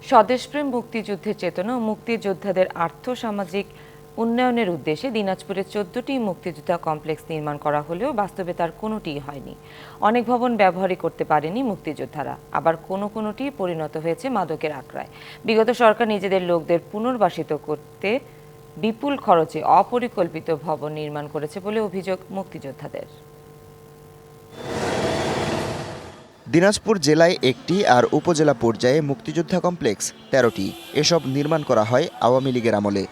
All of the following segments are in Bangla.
স্বদেশপ্রেম, মুক্তিযুদ্ধের চেতনা ও মুক্তিযোদ্ধাদের আর্থসামাজিক উন্নয়নের উদ্দেশ্যে দিনাজপুরে 14টি মুক্তিযোদ্ধা কমপ্লেক্স নির্মাণ করা হলেও বাস্তবে তার কোনোটিই হয়নি। অনেক ভবন ব্যবহারই করতে পারেনি মুক্তিযোদ্ধারা, আবার কোনোটি পরিণত হয়েছে মাদকের আখড়ায়। বিগত সরকার নিজেদের লোকদের পুনর্বাসিত করতে বিপুল খরচে অপরিকল্পিত ভবন নির্মাণ করেছে বলে অভিযোগ মুক্তিযোদ্ধাদের। দিনাজপুর জেলায় একটি আর উপজেলা পর্যায়ে মুক্তিযোদ্ধা কমপ্লেক্স 13টি। এসব নির্মাণ করা হয় আওয়ামী লীগের আমলে।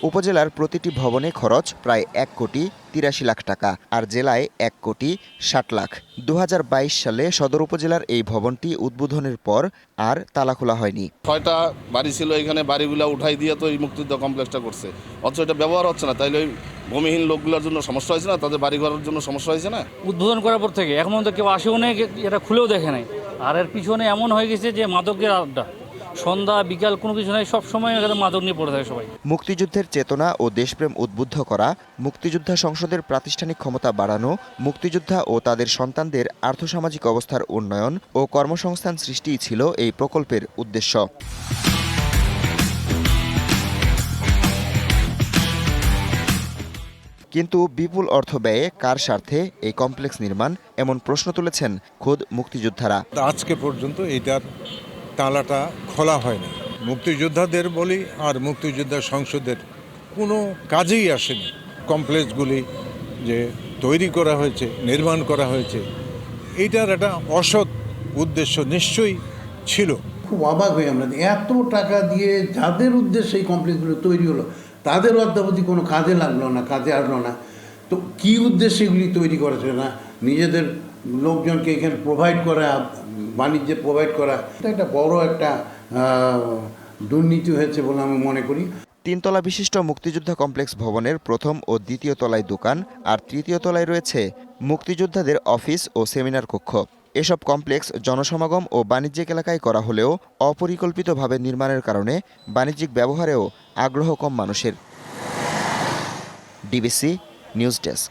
উপজেলার প্রতিটি ভবনে খরচ প্রায় 1,83,00,000 টাকা, আর জেলায় 1,60,00,000। 2022 সালে সদর উপজেলার এই ভবনটি উদ্বোধনের পর আর তালা খোলা হয়নি। 6টা বাড়ি ছিল, এখানে বাড়িগুলো উঠাই দিয়ে তো এই মুক্তিযোদ্ধা কমপ্লেক্সটা করছে, অথচ এটা ব্যবহার হচ্ছে না। তাইলে ওই ভূমিহীন লোকগুলোর জন্য সমস্যা হয়েছে না, তাদের বাড়ি ঘরের জন্য সমস্যা হয়েছে না। উদ্বোধন করার পর থেকে এখন পর্যন্ত কেউ আসেও নেই, এটা খুলেও দেখে নাই। আর এর পিছনে এমন হয়ে গেছে যে মাদকের আড্ডা, সন্ধ্যা বিকাল কোনো কিছু নাই, সবসময় এখানে মাদক নিয়ে পড়ে থাকে সবাই। মুক্তিযুদ্ধের চেতনা ও দেশপ্রেম উদ্বুদ্ধ করা, মুক্তিযোদ্ধা সংসদের প্রাতিষ্ঠানিক ক্ষমতা বাড়ানো, মুক্তিযোদ্ধা ও তাদের সন্তানদের আর্থসামাজিক অবস্থার উন্নয়ন ও কর্মসংস্থান সৃষ্টিই ছিল এই প্রকল্পের উদ্দেশ্য। কিন্তু বিপুল অর্থ ব্যয়ে কার স্বার্থে এই কমপ্লেক্স নির্মাণ, এমন প্রশ্ন তুলেছেন খোদ মুক্তিযোদ্ধারা। আজকে পর্যন্ত এটার তালাটা খোলা হয়নি। মুক্তিযোদ্ধাদের বলি আর মুক্তিযোদ্ধা সংসদের কোনো কাজেই আসেনি। কমপ্লেক্সগুলি যে তৈরি করা হয়েছে, নির্মাণ করা হয়েছে, এইটার একটা অসৎ উদ্দেশ্য নিশ্চয়ই ছিল। খুব অবাক হয়ে আমরা, এত টাকা দিয়ে যাদের উদ্দেশ্যে এই কমপ্লেক্সগুলো তৈরি হলো তাদের অদ্যাবধি কোনো কাজে লাগলো না, কাজে আসলো না। তো কী উদ্দেশ্যে এগুলি তৈরি করেছে না, নিজেদের লোকজনকে এখানে প্রোভাইড করা, বাণিজ্যে প্রোভাইড করা, এটা একটা বড় একটা দুর্নীতি হয়েছে বলে আমি মনে করি। 3 তলা বিশিষ্ট মুক্তিযোদ্ধা কমপ্লেক্স ভবনের প্রথম ও দ্বিতীয় তলায় দোকান, আর তৃতীয় তলায় রয়েছে মুক্তিযোদ্ধাদের অফিস ও সেমিনার কক্ষ। এসব কমপ্লেক্স জনসমাগম ও বাণিজ্যিক এলাকায় করা হলেও অপরিকল্পিতভাবে নির্মাণের কারণে বাণিজ্যিক ব্যবহারেও আগ্রহ কম মানুষের। DBC news desk.